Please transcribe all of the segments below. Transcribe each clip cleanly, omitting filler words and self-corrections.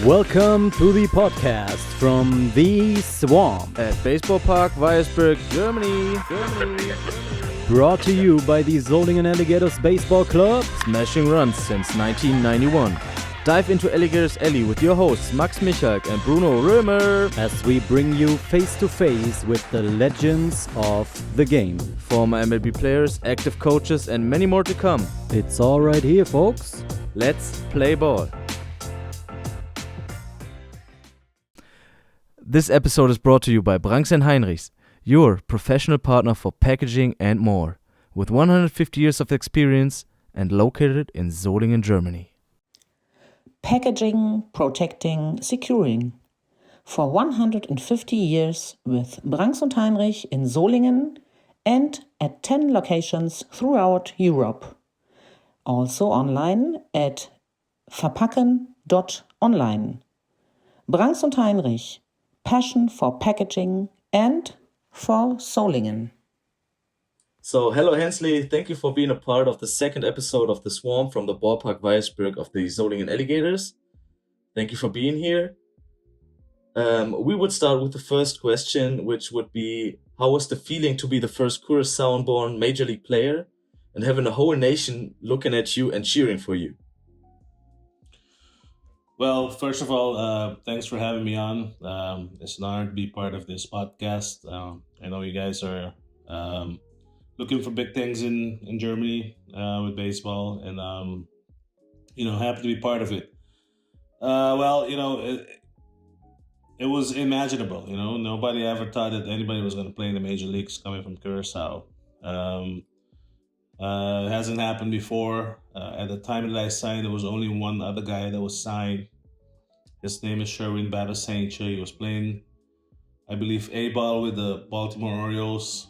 Welcome to the podcast from the Swamp at Baseball Park, Weiersberg, Germany. Brought to you by the Solingen Alligators Baseball Club, Smashing runs since 1991. Dive into Alligators Alley with your hosts Max Michalk and Bruno Römer as we bring you face to face with the legends of the game. Former MLB players, active coaches, and many more to come. It's all right here, folks. Let's play ball. This episode is brought to you by Branks & Heinrichs, your professional partner for packaging and more, with 150 years of experience and located in Solingen, Germany. Packaging, protecting, securing. For 150 years with Branks & Heinrich in Solingen and at 10 locations throughout Europe. Also online at verpacken.online. Branks & Heinrich, passion for packaging and for Solingen. So, hello Hensley, thank you for being a part of the second episode of The Swarm from the ballpark Weiersberg of the Solingen Alligators. Thank you for being here. We would start with the first question, which would be, how was the feeling to be the first Curaçao-born Major League player and having a whole nation looking at you and cheering for you? Well, first of all, thanks for having me on. It's an honor to be part of this podcast. I know you guys are looking for big things in Germany with baseball, and happy to be part of it. It was unimaginable. Nobody ever thought that anybody was going to play in the major leagues coming from Curaçao. It hasn't happened before. At the time that I signed, there was only one other guy that was signed. His name is Sherwin Babasancha. He was playing, I believe, A-ball with the Baltimore Orioles.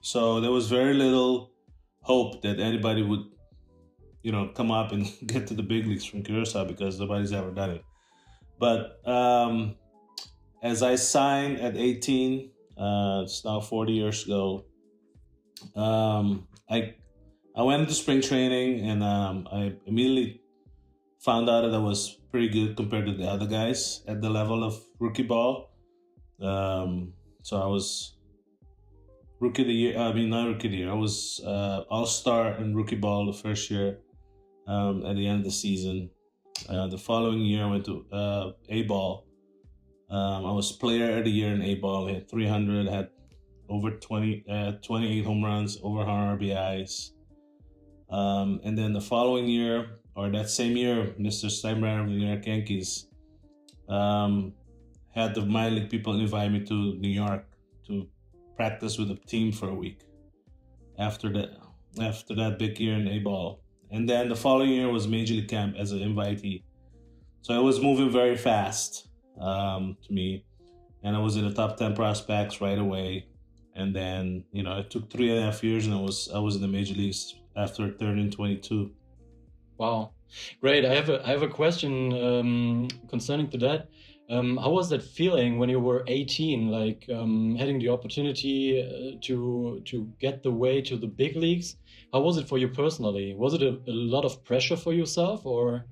So there was very little hope that anybody would, come up and get to the big leagues from Curaçao because nobody's ever done it. But as I signed at 18, it's now 40 years ago, I went into spring training and I immediately found out that I was pretty good compared to the other guys at the level of rookie ball. So I was rookie of the year. I mean, not rookie of the year. I was all-star in rookie ball the first year at the end of the season. The following year, I went to A-ball. I was player of the year in A-ball. I had 300, had over 28 home runs, over 100 RBIs. And then the following year, or that same year, Mr. Steinbrenner of the New York Yankees had the minor league people invite me to New York to practice with the team for a week after that big year in A-ball. And then the following year was Major League Camp as an invitee. So it was moving very fast to me. And I was in the top 10 prospects right away. And then, it took 3.5 years and I was in the major leagues after turning 22. Wow, great. I have a question concerning to that. How was that feeling when you were 18, like having the opportunity to get the way to the big leagues? How was it for you personally? Was it a lot of pressure for yourself, or?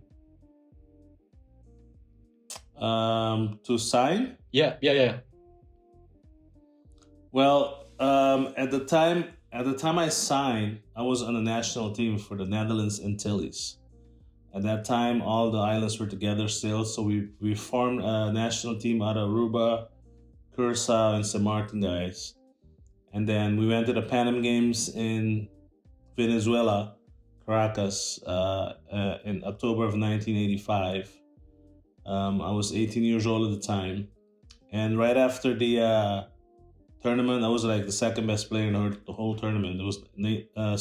To sign? Yeah. Well, at the time I signed, I was on the national team for the Netherlands Antilles. At that time, all the islands were together still, so we formed a national team out of Aruba, Curaçao, and St. Martin guys. And then we went to the Pan Am Games in Venezuela, Caracas, in October of 1985. I was 18 years old at the time. And right after the tournament, I was like the second best player in the whole tournament. There was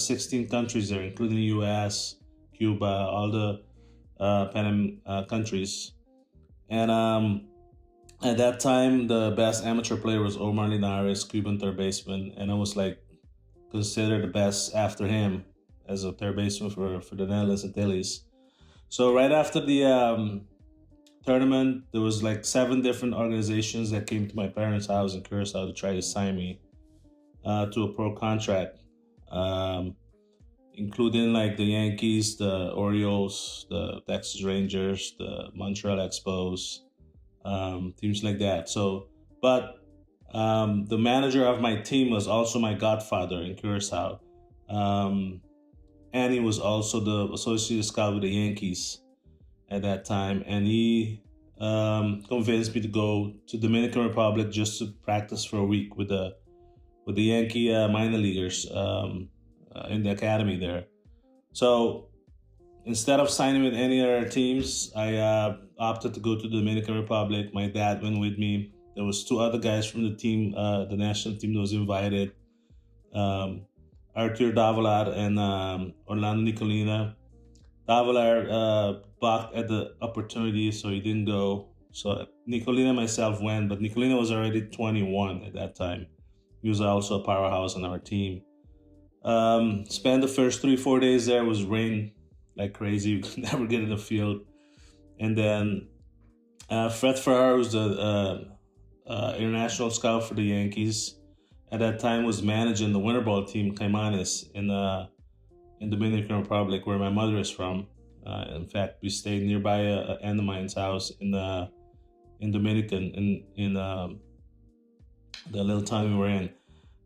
16 countries there, including the US, Cuba, all the Pan Am countries. And at that time, the best amateur player was Omar Linares, Cuban third baseman, and I was like considered the best after him as a third baseman for the Netherlands Antilles. So right after the tournament, there was like 7 different organizations that came to my parents' house in Curaçao to try to sign me to a pro contract. including like the Yankees, the Orioles, the Texas Rangers, the Montreal Expos, teams like that. So, but the manager of my team was also my godfather in Curaçao. And he was also the associate scout with the Yankees at that time. And he convinced me to go to Dominican Republic just to practice for a week with the Yankee minor leaguers in the academy there. So instead of signing with any other teams, I opted to go to the Dominican Republic. My dad went with me. There was 2 other guys from the team, the national team that was invited. Arthur Davalar and Orlando Nicolina. Davalar balked at the opportunity, so he didn't go. So Nicolina and myself went, but Nicolina was already 21 at that time. He was also a powerhouse on our team. Spent the first 3-4 days there. It was rain like crazy. We could never get in the field. And then Fred Farrar was the international scout for the Yankees. At that time was managing the winter ball team Caimanes in Dominican Republic, where my mother is from. In fact, we stayed nearby a aunt of mine's house in Dominican in the little town we were in.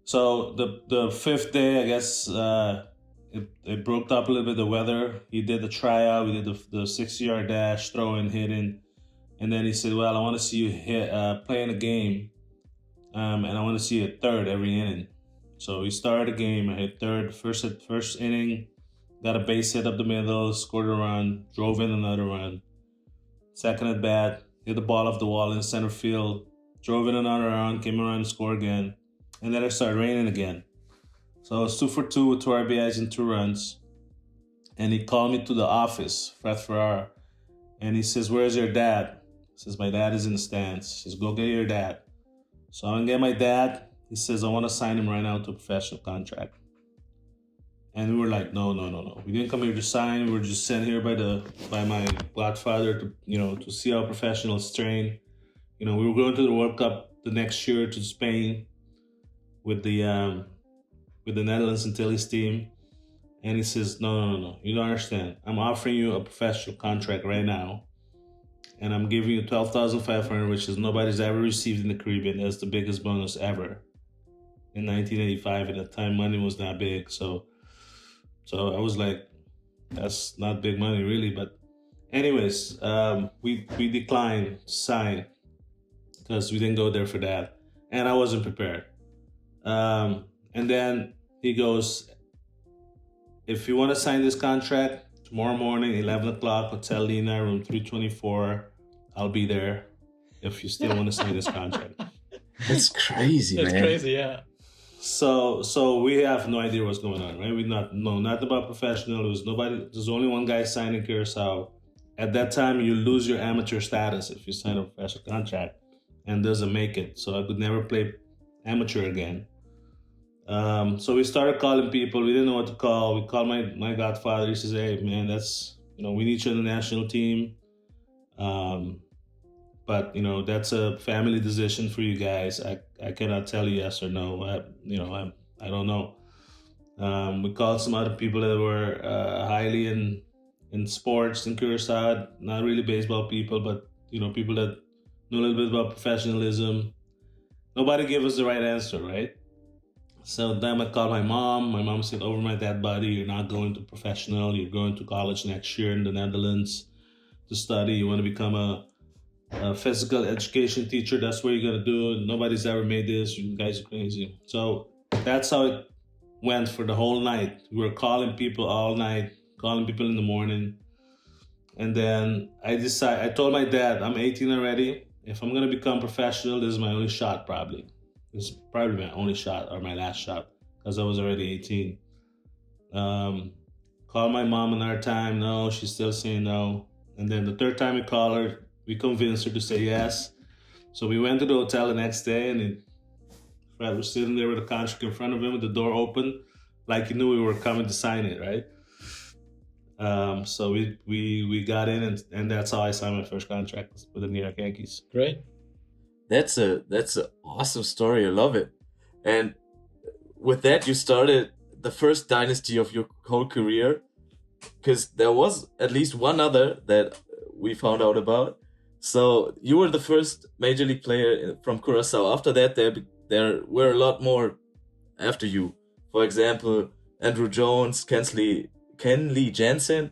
So the 5th day, I guess it broke up a little bit, the weather. He did the tryout. We did the 60-yard dash, throwing, hitting, and then he said, "Well, I want to see you play in a game, and I want to see you hit third every inning." So we started the game. I hit third, first inning, got a base hit up the middle, scored a run, drove in another run. Second at bat, hit the ball off the wall in center field, drove in another run, came around and scored again. And then it started raining again. So I was 2 for 2 with 2 RBIs and 2 runs. And he called me to the office, Fred Farrar. And he says, "Where's your dad?" He says, "My dad is in the stands." He says, "Go get your dad." So I'm going to get my dad. He says, "I want to sign him right now to a professional contract." And we were like, no. We didn't come here to sign. We were just sent here by my godfather to see how professionals train. We were going to the World Cup the next year to Spain with the Netherlands Antilles team. And he says, no, you don't understand. I'm offering you a professional contract right now. And I'm giving you $12,500, which is nobody's ever received in the Caribbean. That's the biggest bonus ever. In 1985, at that time, money was not big. So I was like, that's not big money really. But anyways, we declined to sign because we didn't go there for that. And I wasn't prepared. And then he goes, "If you want to sign this contract, tomorrow morning, 11 o'clock, Hotel Lina, room 324, I'll be there if you still want to sign this contract." That's crazy, man. That's crazy, yeah. So we have no idea what's going on, right? We know nothing about professional. There's only one guy signing Curaçao. At that time, you lose your amateur status if you sign a professional contract and doesn't make it. So I could never play amateur again. So we started calling people. We didn't know what to call. We called my godfather. He says, "Hey, man, we need you on the national team. But that's a family decision for you guys. I cannot tell you yes or no. I don't know." We called some other people that were highly in sports in Curaçao, not really baseball people, but people that know a little bit about professionalism. Nobody gave us the right answer, right? So then I called my mom. My mom said, "Over my dead body, you're not going to professional. You're going to college next year in the Netherlands to study. You want to become a physical education teacher. That's what you're going to do. Nobody's ever made this. You guys are crazy." So that's how it went for the whole night. We were calling people all night, calling people in the morning. And then I told my dad, "I'm 18 already. If I'm going to become professional, this is my only shot probably. This is probably my only shot or my last shot because I was already 18. Called my mom another time. No, she's still saying no. And then the third time we called her, we convinced her to say yes. So we went to the hotel the next day, and Fred was sitting there with a contract in front of him with the door open, like he knew we were coming to sign it, right? So we got in, and that's how I signed my first contract with the New York Yankees. Great. That's an awesome story. I love it. And with that, you started the first dynasty of your whole career? Because there was at least one other that we found out about. So you were the first major league player from Curaçao. After that, there were a lot more after you. For example, Andrew Jones, Kenley Jansen,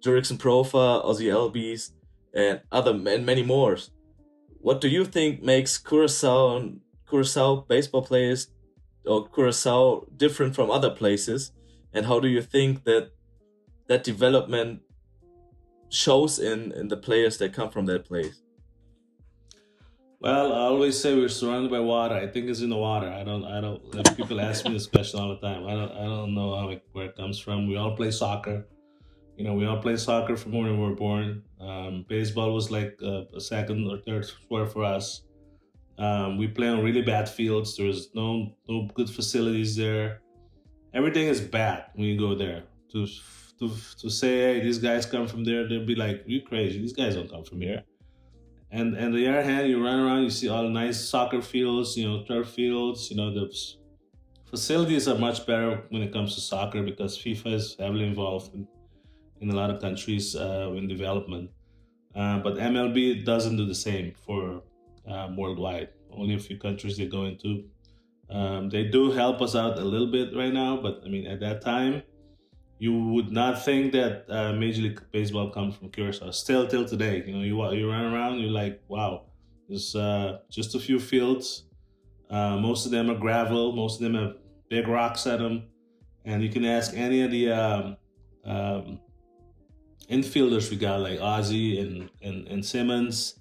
Jurickson Profa, Ozzy Albies, and many more. What do you think makes Curaçao baseball players or Curaçao different from other places? And how do you think that development shows in the players that come from that place? Well, I always say we're surrounded by water. I think it's in the water. I don't. Like, people ask me this question all the time. I don't know where it comes from. We all play soccer. We all play soccer from when we were born. Baseball was like a second or third sport for us. We play on really bad fields. There's no good facilities there. Everything is bad when you go there. To say, hey, these guys come from there, they'll be like, you crazy. These guys don't come from here. And on the other hand, you run around, you see all nice soccer fields, turf fields. The facilities are much better when it comes to soccer because FIFA is heavily involved in a lot of countries in development. But MLB doesn't do the same for worldwide. Only a few countries they go into. They do help us out a little bit right now, but I mean, at that time, you would not think that Major League Baseball comes from Curaçao. Still till today, you run around, you're like, wow, there's just a few fields. Most of them are gravel. Most of them have big rocks at them. And you can ask any of the infielders we got, like Ozzy and Simmons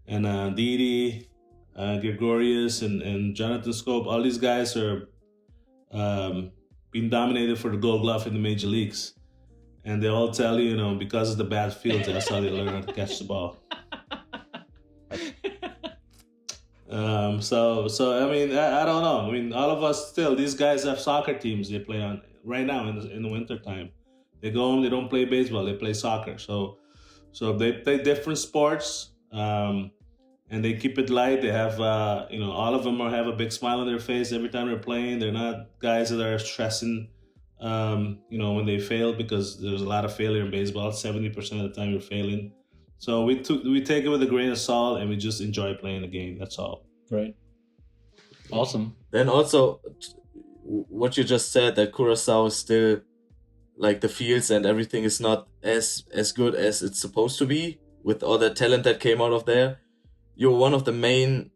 and Didi, Gregorius and Jonathan Scope. All these guys are being dominated for the Gold Glove in the major leagues, and they all tell you, because of the bad fields, that's how they learn how to catch the ball. So I mean, I don't know. I mean, all of us still, these guys have soccer teams they play on right now in the winter time. They go home, they don't play baseball, they play soccer. So they play different sports, and they keep it light. They have, all of them have a big smile on their face every time they're playing. They're not guys that are stressing, when they fail, because there's a lot of failure in baseball. 70% of the time you're failing. So we take it with a grain of salt, and we just enjoy playing the game. That's all. Right. Awesome. Then also, what you just said, that Curaçao is still, like, the fields and everything is not as good as it's supposed to be with all the talent that came out of there. You're one of the main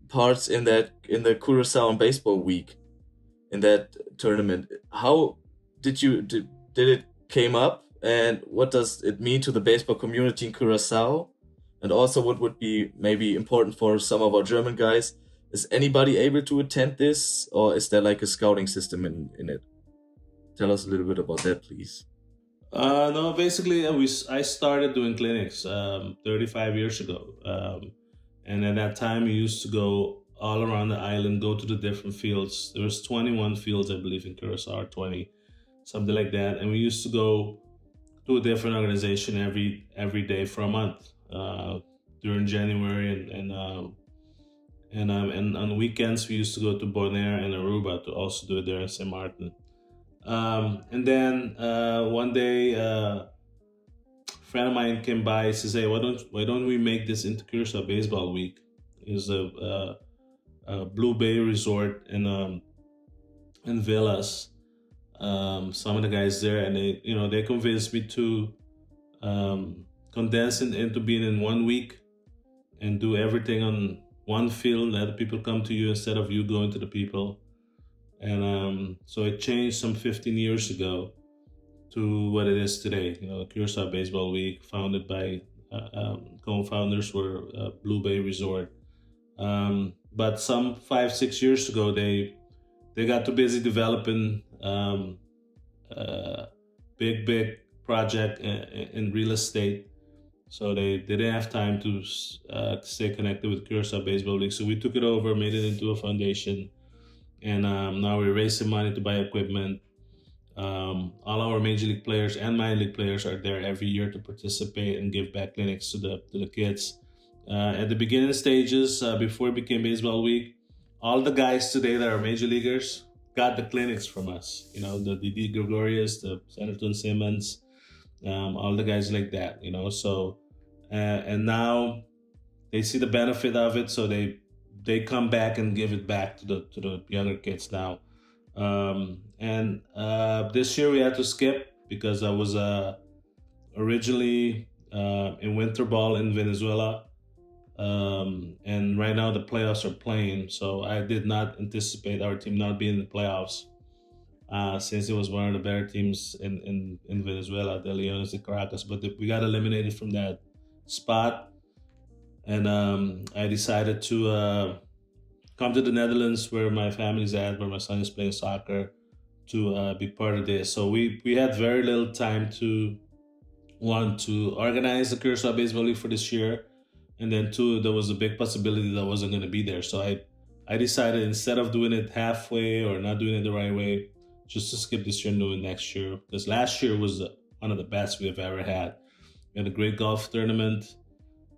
parts in the Curaçao Baseball Week, in that tournament. How did it came up, and what does it mean to the baseball community in Curaçao? And also, what would be maybe important for some of our German guys? Is anybody able to attend this, or is there like a scouting system in it? Tell us a little bit about that, please. No, basically, I started doing clinics 35 years ago. And at that time, we used to go all around the island, go to the different fields. There was 21 fields, I believe, in Curaçao, or 20, something like that. And we used to go to a different organization every day for a month during January. And on weekends, we used to go to Bonaire and Aruba to also do it there in St. Martin. And then one day, friend of mine came by and says, hey, why don't we make this into Curaçao Baseball Week? It's a Blue Bay resort in Villas. Some of the guys there, and they convinced me to condense it into being in 1 week and do everything on one field, let people come to you instead of you going to the people. And so it changed some 15 years ago to what it is today. Curaçao Baseball Week, founded by co-founders were Blue Bay Resort. But some 5-6 years ago, they got too busy developing big project in real estate. So they didn't have time to stay connected with Curaçao Baseball League. So we took it over, made it into a foundation. And now we're raising money to buy equipment. All our major league players and minor league players are there every year to participate and give back clinics to the kids. At the beginning stages, before it became Baseball Week, all the guys today that are major leaguers got the clinics from us. The Didi Gregorius, the Senator Simmons, all the guys like that. So and now they see the benefit of it, so they come back and give it back to the younger kids now. And this year we had to skip because I was originally in winter ball in Venezuela, and right now the playoffs are playing, so I did not anticipate our team not being in the playoffs, since it was one of the better teams in Venezuela, the Leones de Caracas, but we got eliminated from that spot. And I decided to come to the Netherlands, where my family's at, where my son is playing soccer, to be part of this. So we had very little time to, one, to organize the Curaçao Baseball League for this year, and then two, there was a big possibility that I wasn't going to be there. So I decided, instead of doing it halfway or not doing it the right way, just to skip this year and do it next year. Because last year was one of the best we have ever had. We had a great golf tournament.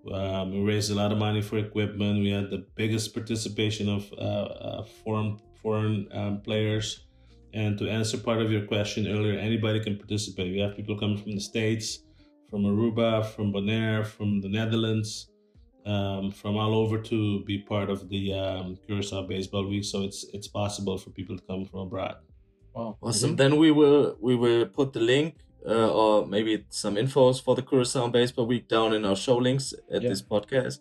We raised a lot of money for equipment. We had the biggest participation of foreign players. And to answer part of your question earlier, anybody can participate. We have people coming from the States, from Aruba, from Bonaire, from the Netherlands, from all over to be part of the Curaçao Baseball Week. So it's possible for people to come from abroad. Wow. Awesome. Then we will put the link or maybe some infos for the Curaçao Baseball Week down in our show links at this podcast.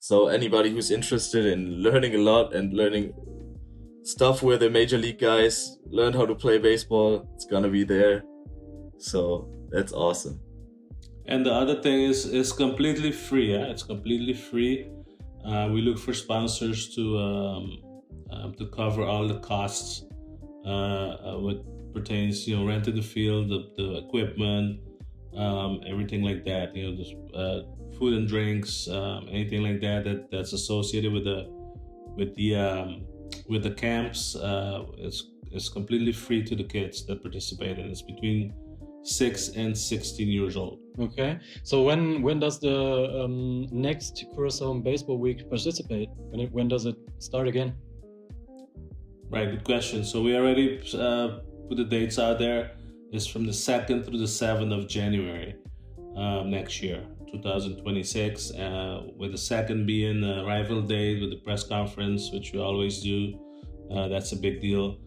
So anybody who's interested in learning a lot and learning stuff where the major league guys learned how to play baseball, it's gonna be there. So that's awesome. And the other thing is, it's completely free. Yeah? It's completely free. We look for sponsors to cover all the costs, what pertains, renting the field, the equipment, everything like that. Just, food and drinks, anything like that's associated with the camps. It's completely free to the kids that participate, and it's between 6 and 16 years old. Okay, so when does the next Curaçao Baseball Week participate? When does it start again? Right, good question. So we already put the dates out there. It's from the 2nd through the 7th of January next year, 2026, with the 2nd being a rival day with the press conference, which we always do. That's a big deal.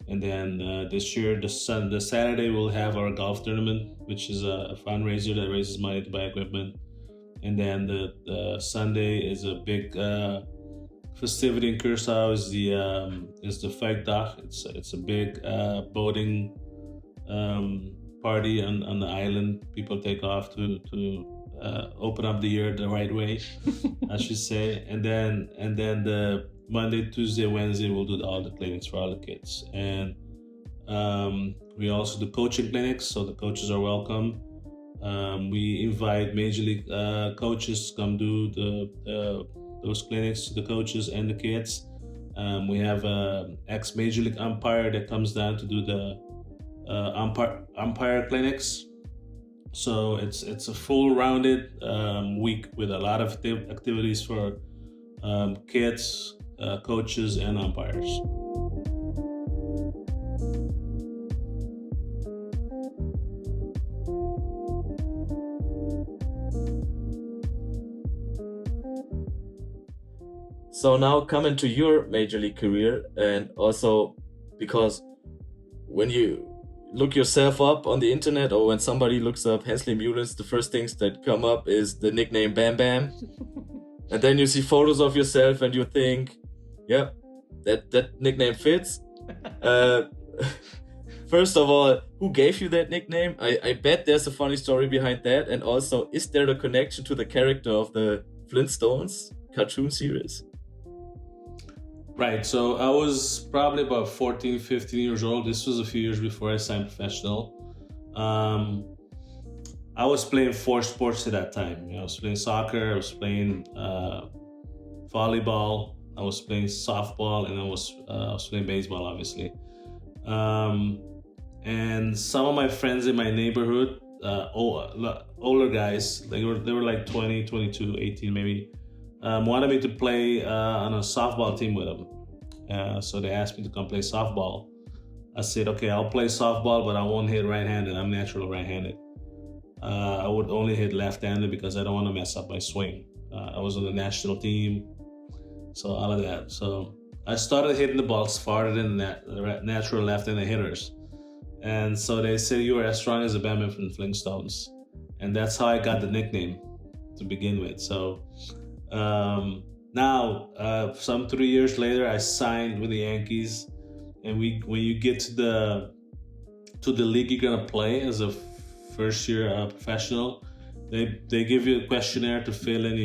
And then this year, the Saturday, we'll have our golf tournament, which is a fundraiser that raises money to buy equipment. And then the Sunday is a big festivity in Curaçao. Is the Vijfdag. It's a big boating party on the island. People take off to open up the year the right way, I should say. And then the Monday, Tuesday, Wednesday, we'll do all the clinics for all the kids. And we also do coaching clinics, so the coaches are welcome. We invite major league coaches to come do those clinics to the coaches and the kids. We have an ex-major league umpire that comes down to do the umpire clinics. So it's a full-rounded week with a lot of activities for kids, coaches, and umpires. So now coming to your major league career, and also because when you look yourself up on the internet, or when somebody looks up Hensley Meulens, the first things that come up is the nickname Bam Bam. And then you see photos of yourself and you think, yeah, that nickname fits. First of all, who gave you that nickname? I bet there's a funny story behind that. And also, is there a connection to the character of the Flintstones cartoon series? Right. So I was probably about 14, 15 years old. This was a few years before I signed professional. I was playing 4 sports at that time. I was playing soccer, I was playing volleyball, I was playing softball, and I was playing baseball, obviously. And some of my friends in my neighborhood, older guys, they were like 20, 22, 18 maybe, wanted me to play on a softball team with them. So they asked me to come play softball. I said, okay, I'll play softball, but I won't hit right-handed. I'm natural right-handed. I would only hit left-handed because I don't want to mess up my swing. I was on the national team, so all of that. So I started hitting the balls farther than the natural left-handed hitters. And so they said, you were as strong as a Bam Bam from the Flintstones. And that's how I got the nickname to begin with. So now, some 3 years later, I signed with the Yankees. And when you get to the league you're gonna play as a first year professional, they give you a questionnaire to fill in,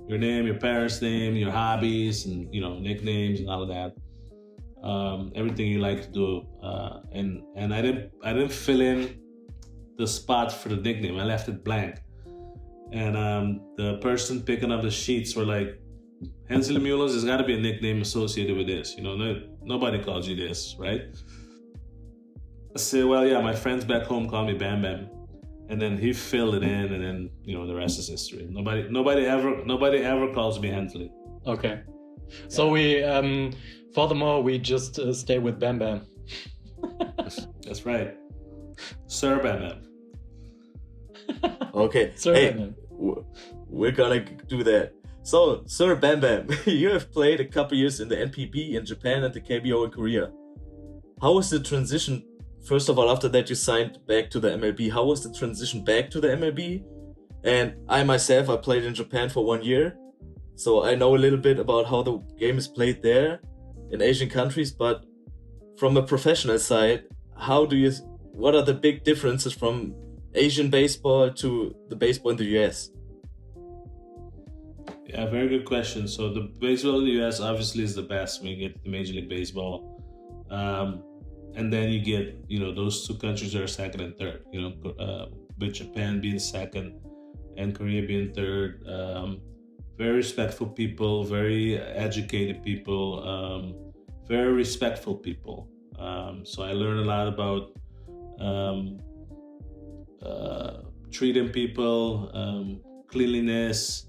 your name, your parents' name, your hobbies, and nicknames and all of that. Everything you like to do, and I didn't fill in the spot for the nickname. I left it blank, and the person picking up the sheets were like, Hensley Meulens, there's got to be a nickname associated with this. Nobody calls you this, right? I said, well, yeah, my friends back home call me Bam Bam, and then he filled it in, and then the rest is history. Nobody ever calls me Hensley. Okay, so we furthermore we just stay with Bam Bam. That's right, Sir Bam Bam. Okay, Sir hey, Bam Bam. we're gonna do that. So, Sir Bam Bam, you have played a couple years in the NPB in Japan and the KBO in Korea. How was the transition? First of all, after that you signed back to the MLB. How was the transition back to the MLB? And I myself, I played in Japan for 1 year. So I know a little bit about how the game is played there in Asian countries. But from a professional side, what are the big differences from Asian baseball to the baseball in the US? Yeah, very good question. So the baseball in the US obviously is the best when you get to Major League Baseball. And then you get, those two countries are second and third, with Japan being second and Korea being third. Very respectful people, very educated people, very respectful people. So I learned a lot about treating people, cleanliness,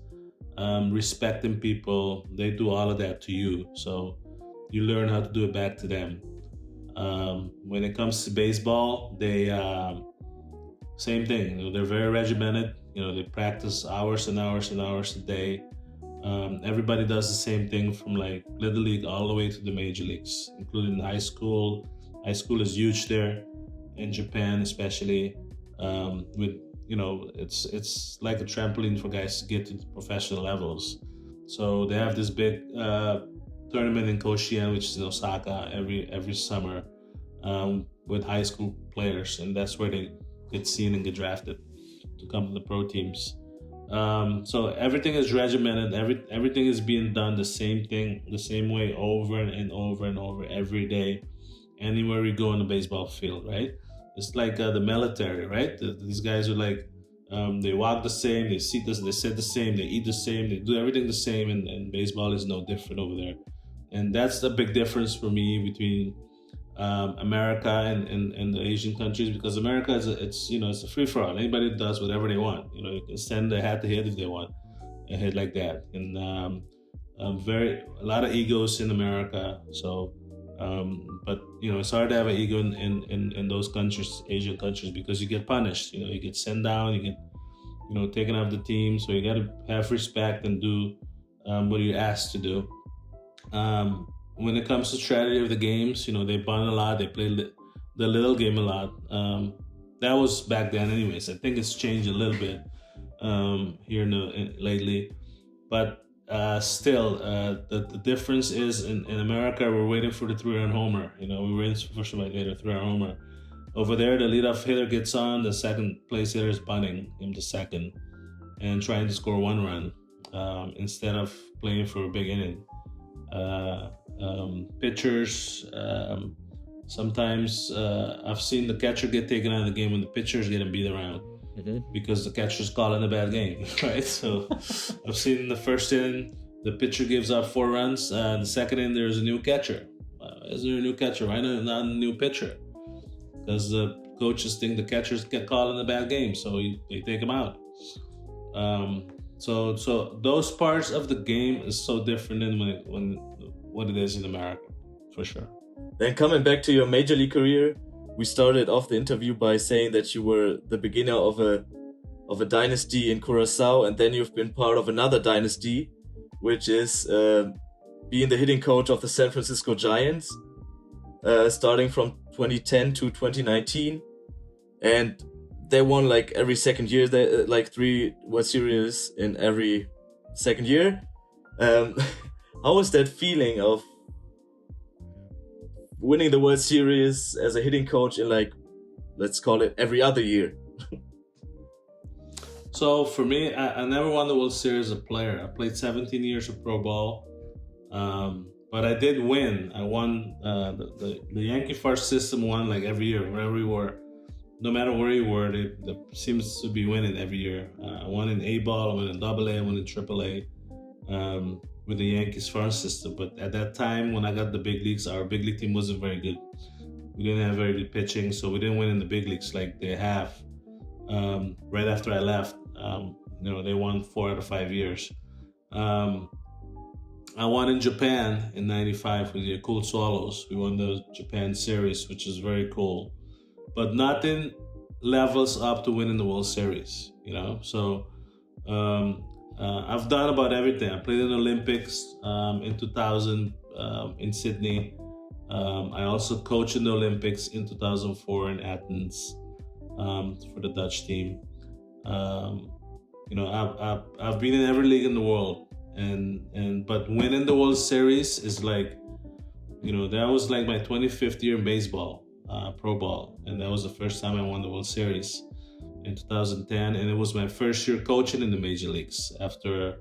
respecting people. They do all of that to you. So you learn how to do it back to them. When it comes to baseball, they same thing. They're very regimented. They practice hours and hours and hours a day. Everybody does the same thing from like Little League all the way to the major leagues, including high school. High school is huge there in Japan, especially. It's like a trampoline for guys to get to the professional levels. So they have this big tournament in Koshien, which is in Osaka, every summer, with high school players, and that's where they get seen and get drafted to come to the pro teams. So everything is regimented. Everything is being done the same thing, the same way over and over and over every day, anywhere we go on the baseball field, right? It's like the military, right? These guys are like, they walk the same, they sit the same, they eat the same, they do everything the same, and baseball is no different over there. And that's the big difference for me between America and the Asian countries, because America it's a free for all. Anybody does whatever they want. You can send a hat to hit if they want a hit like that. And a lot of egos in America. So, but it's hard to have an ego in those countries, Asian countries, because you get punished. You get sent down. You get taken off the team. So you got to have respect and do what you're asked to do. When it comes to strategy of the games, they bunt a lot, they play the little game a lot. That was back then anyways. I think it's changed a little bit here lately. But still, the difference is in America, we're waiting for the 3-run homer. We're waiting for somebody to hit a 3-run homer. Over there, the leadoff hitter gets on, the second place hitter is bunting him to second and trying to score 1 run instead of playing for a big inning. pitchers. Sometimes I've seen the catcher get taken out of the game when the pitcher's getting beat around because the catcher's calling a bad game, right? So I've seen the first inning, the pitcher gives up 4 runs. The second inning, there's a new catcher. Is there a new catcher? Why not a new pitcher? Because the coaches think the catchers get calling a bad game, so they take him out. So those parts of the game is so different than when what it is in America, for sure. Then coming back to your major league career, we started off the interview by saying that you were the beginner of a dynasty in Curaçao, and then you've been part of another dynasty, which is being the hitting coach of the San Francisco Giants, starting from 2010 to 2019, and they won like every second year. They like 3 World Series in every second year. How was that feeling of winning the World Series as a hitting coach in, like, let's call it every other year? So for me, I never won the World Series as a player. I played 17 years of pro ball, but I did win. I won. The Yankee farm system won like every year, wherever we were. No matter where you were, they seems to be winning every year. I won in A ball, I won in AA, I won in AAA with the Yankees farm system. But at that time, when I got the big leagues, our big league team wasn't very good. We didn't have very good pitching, so we didn't win in the big leagues like they have. Right after I left, they won 4 out of 5 years. I won in Japan in '95 with the Cool Swallows. We won the Japan series, which is very cool. But nothing levels up to winning the World Series, So I've done about everything. I played in the Olympics in 2000 in Sydney. I also coached in the Olympics in 2004 in Athens for the Dutch team. I've been in every league in the world, but winning the World Series is like, that was like my 25th year in baseball. Pro ball, and that was the first time I won the World Series in 2010, and it was my first year coaching in the major leagues after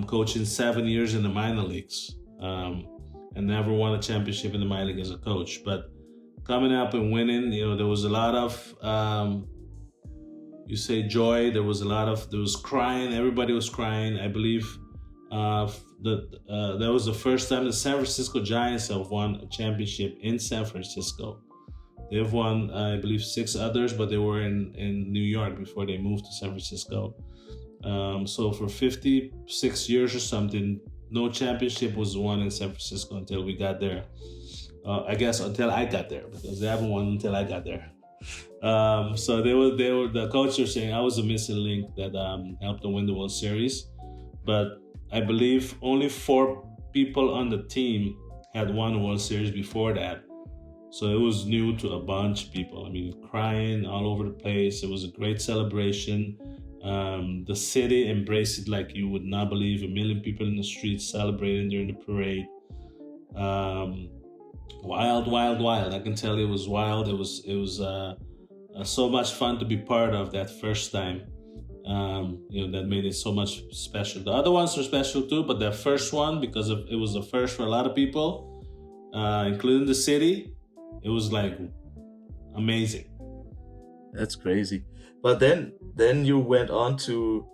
coaching 7 years in the minor leagues, and never won a championship in the minor league as a coach. But coming up and winning, there was a lot of joy. There was crying. Everybody was crying. I believe that was the first time the San Francisco Giants have won a championship in San Francisco. They've won, I believe, 6 others, but they were in New York before they moved to San Francisco. So for 56 years or something, no championship was won in San Francisco until we got there. I guess until I got there, because they haven't won until I got there. So they were the coach was saying I was a missing link that helped them win the World Series. But I believe only 4 people on the team had won a World Series before that. So it was new to a bunch of people. I mean, crying all over the place. It was a great celebration. The city embraced it like you would not believe. 1 million people in the streets celebrating during the parade. Wild. I can tell you it was wild. It was so much fun to be part of that first time. That made it so much special. The other ones were special too, but that first one, because it was the first for a lot of people, including the city, it was like amazing. That's crazy. But then you went on to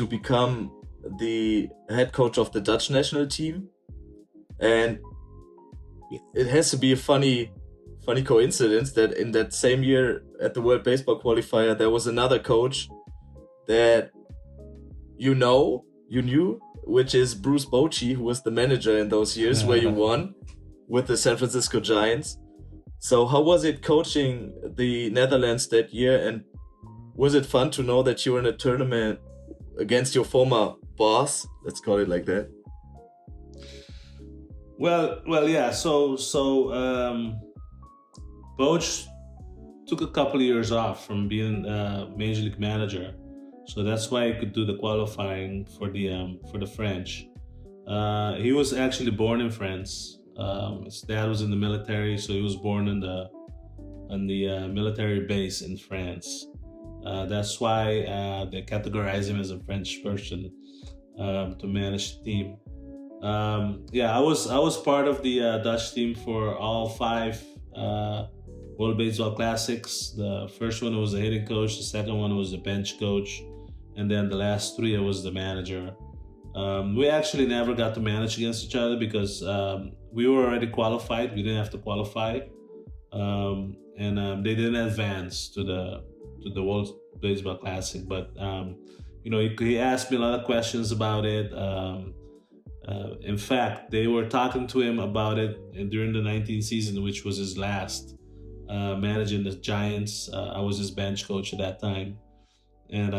become the head coach of the Dutch national team, and it has to be a funny coincidence that in that same year at the World Baseball Qualifier there was another coach that you knew, which is Bruce Bochy, who was the manager in those years where you won with the San Francisco Giants. So how was it coaching the Netherlands that year, and was it fun to know that you were in a tournament against your former boss? Let's call it like that. Well, yeah. So Boch took a couple of years off from being a major league manager, so that's why he could do the qualifying for the French. He was actually born in France. His dad was in the military, so he was born on the military base in France. That's why they categorize him as a French person to manage the team. I was part of the Dutch team for all 5 World Baseball Classics. The first one was the hitting coach, the second one was the bench coach, and then the last 3 I was the manager. We actually never got to manage against each other because we were already qualified. We didn't have to qualify, and they didn't advance to the World Baseball Classic. But he asked me a lot of questions about it. In fact, they were talking to him about it during the 19th season, which was his last managing the Giants. I was his bench coach at that time. And,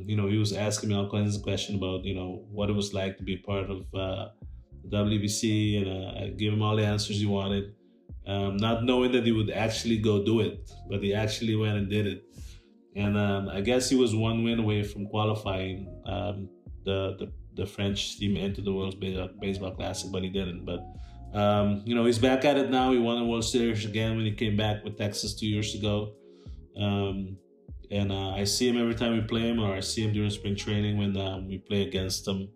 he was asking me all kinds of questions about, what it was like to be part of the WBC. And I gave him all the answers he wanted, not knowing that he would actually go do it. But he actually went and did it. And I guess he was 1 win away from qualifying the French team into the World Baseball Classic, but he didn't. But, he's back at it now. He won the World Series again when he came back with Texas 2 years ago. And I see him every time we play him, or I see him during spring training when we play against him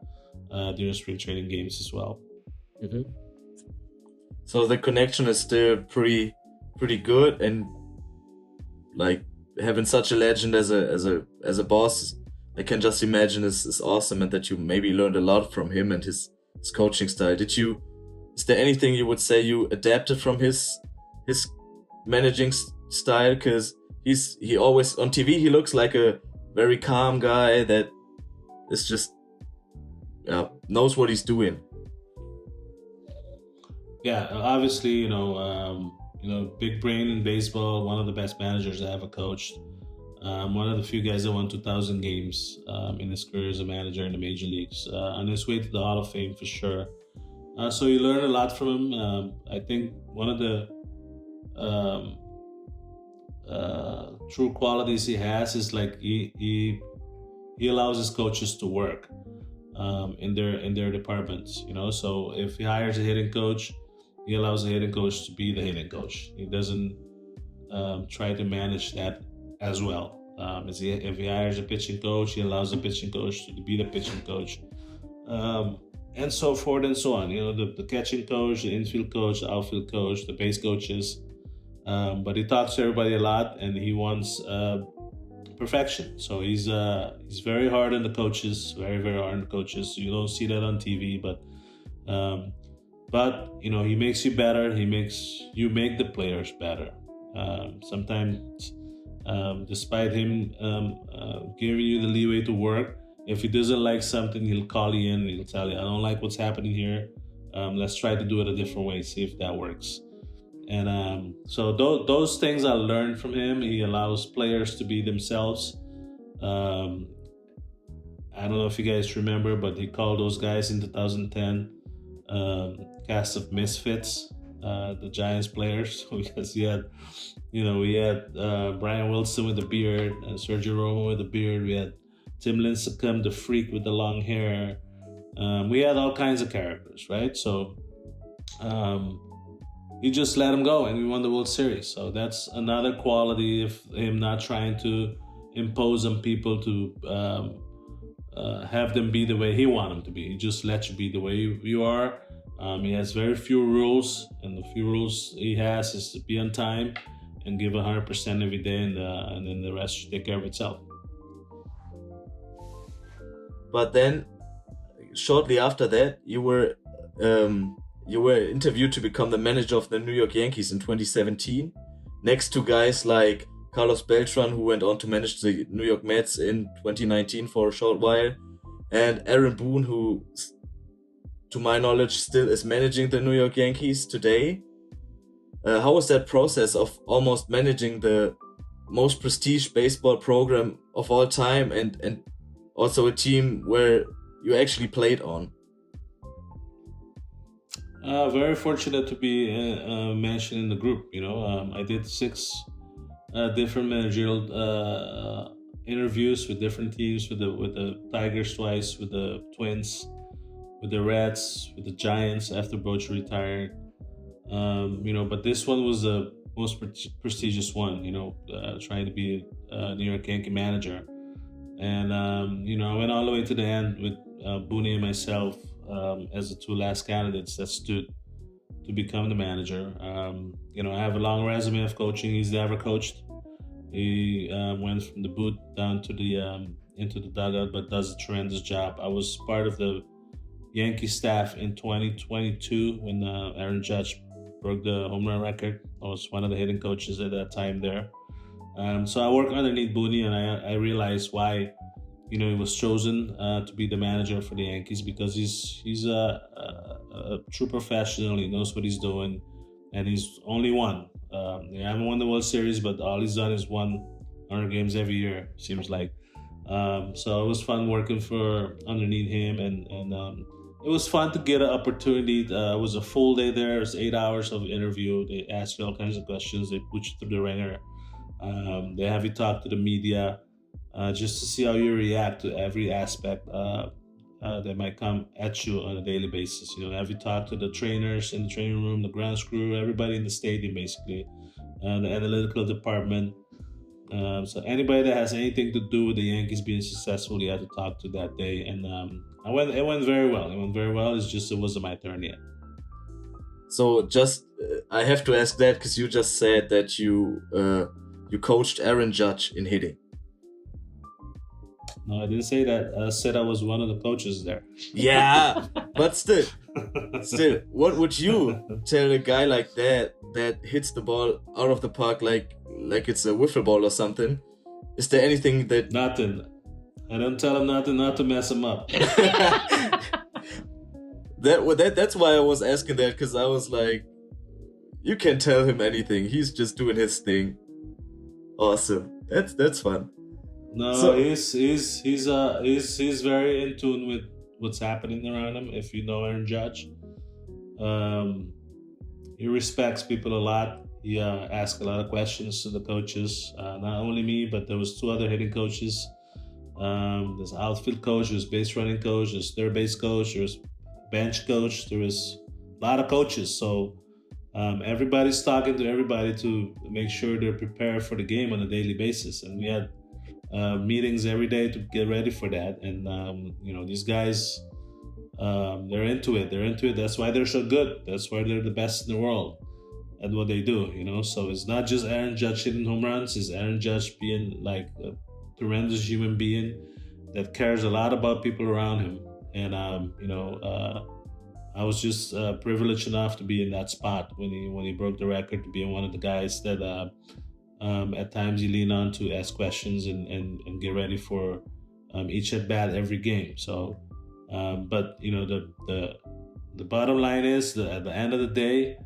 during spring training games as well. Mm-hmm. So the connection is still pretty good, and like having such a legend as a boss, I can just imagine is awesome, and that you maybe learned a lot from him and his coaching style. Is there anything you would say you adapted from his managing style? Because he always on TV he looks like a very calm guy that is just knows what he's doing. Yeah, obviously, big brain in baseball, one of the best managers I ever coached. One of the few guys that won 2,000 games in his career as a manager in the major leagues. On his way to the Hall of Fame for sure. So you learn a lot from him. I think one of the true qualities he has is like he allows his coaches to work in their departments. So if he hires a hitting coach, he allows the hitting coach to be the hitting coach. He doesn't try to manage that as well. If he hires a pitching coach, he allows the pitching coach to be the pitching coach, and so forth and so on. The catching coach, the infield coach, the outfield coach, the base coaches. But he talks to everybody a lot, and he wants perfection. So he's very hard on the coaches, very, very hard on the coaches. You don't see that on TV, but he makes you better. You make the players better. Sometimes, despite him giving you the leeway to work, if he doesn't like something, he'll call you in and he'll tell you, I don't like what's happening here. Let's try to do it a different way, see if that works. And so those things I learned from him. He allows players to be themselves. I don't know if you guys remember, but he called those guys in 2010 cast of misfits, the Giants players, because we had Brian Wilson with a beard, and Sergio Romo with a beard. We had Tim Lincecum, the freak with the long hair. We had all kinds of characters, right? So he just let him go, and we won the World Series. So that's another quality of him, not trying to impose on people to have them be the way he wants them to be. He just lets you be the way you are. He has very few rules, and the few rules he has is to be on time and give 100% every day, and then the rest should take care of itself. But then, shortly after that, you were interviewed to become the manager of the New York Yankees in 2017, next to guys like Carlos Beltran, who went on to manage the New York Mets in 2019 for a short while, and Aaron Boone, who, to my knowledge, still is managing the New York Yankees today. How was that process of almost managing the most prestige baseball program of all time, and also a team where you actually played on? Very fortunate to be mentioned in the group. I did 6 different managerial interviews with different teams, with the Tigers twice, with the Twins, with the Reds, with the Giants after Boch retired. But this one was the most prestigious one. Trying to be a New York Yankee manager, and I went all the way to the end with Booney and myself. as the two last candidates that stood to become the manager. I have a long resume of coaching. He's never coached. He went from the booth down to the into the dugout, but does a tremendous job. I was part of the Yankee staff in 2022 when Aaron Judge broke the home run record. I was one of the hitting coaches at that time there. So I work underneath Booney, and I realized why, he was chosen to be the manager for the Yankees, because he's a true professional. He knows what he's doing, and he's only won. They haven't won the World Series, but all he's done is won 100 games every year, seems like. So it was fun working underneath him, and it was fun to get an opportunity. It was a full day there. It was 8 hours of interview. They ask you all kinds of questions. They put you through the ringer. They have you talk to the media just to see how you react to every aspect that might come at you on a daily basis. Have you talk to the trainers in the training room, the grounds crew, everybody in the stadium, basically, the analytical department. So anybody that has anything to do with the Yankees being successful, you had to talk to that day, and it went very well. It went very well. It's just it wasn't my turn yet. So I have to ask that because you just said that you coached Aaron Judge in hitting. No, I didn't say that. I said I was one of the coaches there. Yeah, but still, what would you tell a guy like that hits the ball out of the park like it's a wiffle ball or something? Is there anything that... Nothing. I don't tell him nothing, not to mess him up. That's why I was asking that, because I was like, you can't tell him anything. He's just doing his thing. Awesome. That's fun. No, So- he's very in tune with what's happening around him. If you know Aaron Judge, he respects people a lot. He asks a lot of questions to the coaches. Not only me, but there was two other hitting coaches. There's outfield coach, there's base running coach, there's third base coach, there's bench coach. There was a lot of coaches. So everybody's talking to everybody to make sure they're prepared for the game on a daily basis. And we had meetings every day to get ready for that. And these guys, they're into it. That's why they're so good. That's why they're the best in the world at what they do. So it's not just Aaron Judge hitting home runs. It's Aaron Judge being like a tremendous human being that cares a lot about people around him. And I was just privileged enough to be in that spot when he broke the record, to be one of the guys that at times you lean on to ask questions and get ready for each at bat every game. So, but the bottom line is that at the end of the day,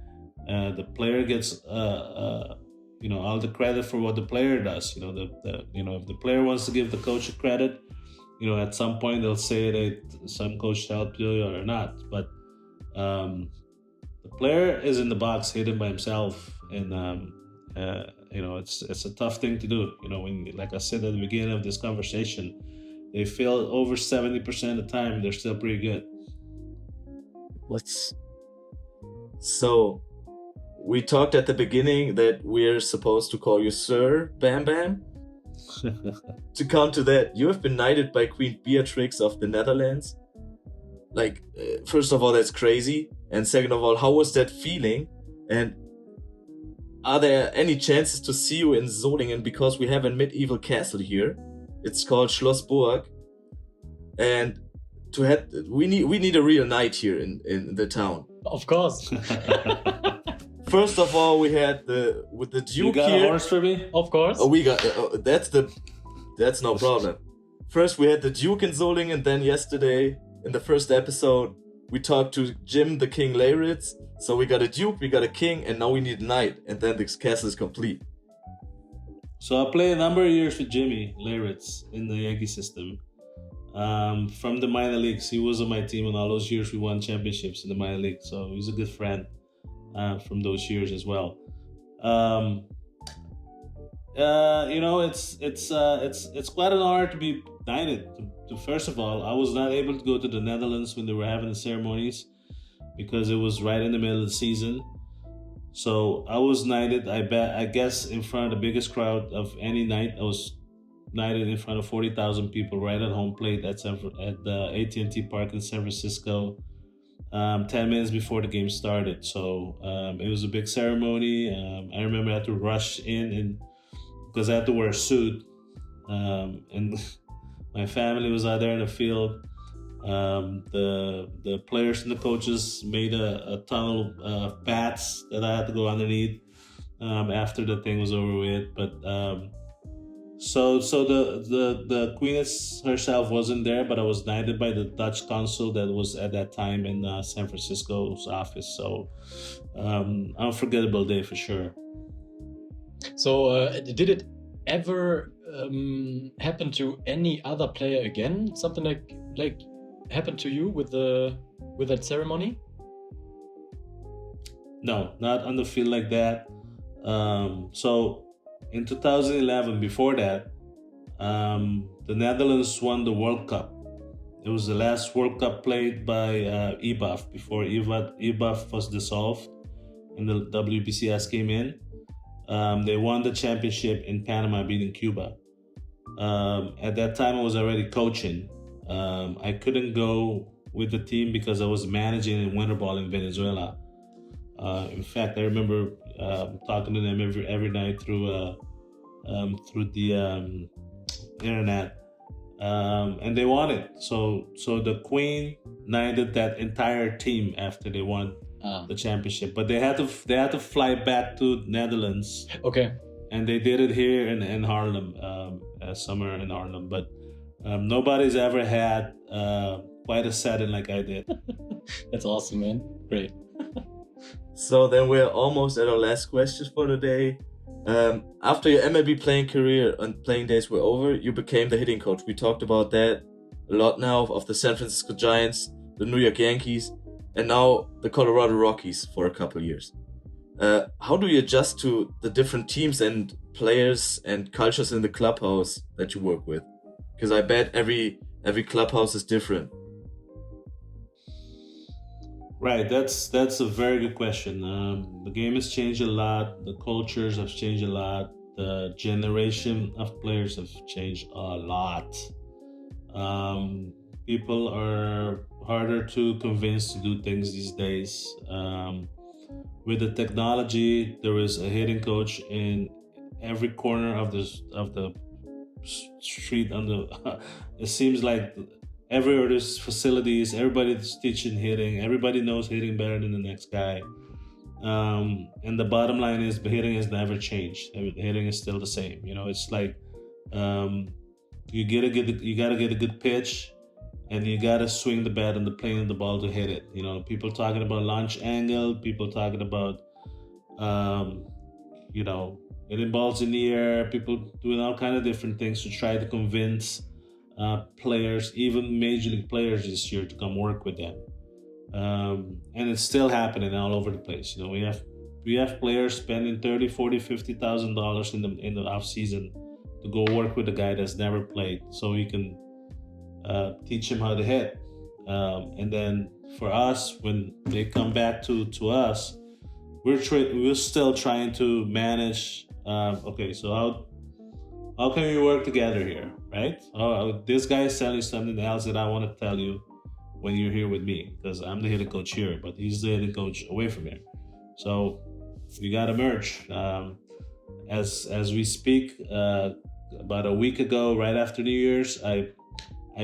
the player gets all the credit for what the player does. If the player wants to give the coach a credit, at some point they'll say that some coach helped you or not. But the player is in the box hitting by himself, and it's a tough thing to do. When, like I said at the beginning of this conversation, they fail over 70% of the time, they're still pretty good. So we talked at the beginning that we're supposed to call you Sir Bam Bam. To counter that, you have been knighted by Queen Beatrix of the Netherlands. First of all, that's crazy. And second of all, how was that feeling? And are there any chances to see you in Solingen? Because we have a medieval castle here. It's called Schloss Burg. And we need a real knight here in the town. Of course. First of all, we had with the Duke You got here. a horse for me? Of course. Oh, we got that's no problem. First, we had the Duke in Solingen. Then yesterday, in the first episode, we talked to Jim the King Leiritz. So we got a Duke, we got a King, and now we need a Knight, and then the castle is complete. So I played a number of years with Jimmy Leiritz in the Yankee system. From the minor leagues, he was on my team, and all those years we won championships in the minor league. So he's a good friend from those years as well. It's quite an honor to be knighted. First of all, I was not able to go to the Netherlands when they were having the ceremonies because it was right in the middle of the season. So I was knighted, I guess, in front of the biggest crowd of any night. I was knighted in front of 40,000 people right at home plate at the AT&T Park in San Francisco. 10 minutes before the game started. So it was a big ceremony. I remember I had to rush in and because I had to wear a suit, and my family was out there in the field. The players and the coaches made a tunnel of bats that I had to go underneath after the thing was over with. But so the queen herself wasn't there, but I was knighted by the Dutch consul that was at that time in San Francisco's office. So unforgettable day for sure. So did it ever happen to any other player again? Something like happened to you with that ceremony? No, not on the field like that. So in 2011, before that, the Netherlands won the World Cup. It was the last World Cup played by IBAF before IBAF was dissolved and the WBCS came in. They won the championship in Panama, beating Cuba. At that time, I was already coaching. I couldn't go with the team because I was managing in winter ball in Venezuela. In fact, I remember talking to them every night through the internet, and they won it. So the Queen knighted that entire team after they won the championship. But they had to fly back to Netherlands. Okay. And they did it here in Harlem, summer in Harlem. But nobody's ever had quite a setting like I did. That's awesome, man. Great. So then we're almost at our last question for the day. After your MLB playing career and playing days were over, you became the hitting coach. We talked about that a lot now, of the San Francisco Giants, the New York Yankees, and now the Colorado Rockies for a couple years. How do you adjust to the different teams and players and cultures in the clubhouse that you work with? Because I bet every clubhouse is different. Right, that's a very good question. The game has changed a lot. The cultures have changed a lot. The generation of players have changed a lot. People are harder to convince to do things these days. With the technology, there is a hitting coach in every corner of the street. It seems like everywhere there's facilities, everybody's teaching hitting, everybody knows hitting better than the next guy. And the bottom line is, hitting has never changed. Hitting is still the same. You know, it's like you gotta get a good pitch, and you gotta swing the bat on the plane of the ball to hit it. You know, people talking about launch angle, people talking about hitting balls in the air, people doing all kind of different things to try to convince players, even major league players this year, to come work with them. And it's still happening all over the place. You know, we have players spending $30,000, $40,000, $50,000 in the off season to go work with a guy that's never played, so we can teach him how to hit. And then for us, when they come back to us, we're still trying to manage. Okay, so how can we work together here, right? This guy is telling you something else that I want to tell you when you're here with me, because I'm the hitting coach here, but he's the hitting coach away from here. So we got to merge. As we speak, about a week ago, right after New Year's, I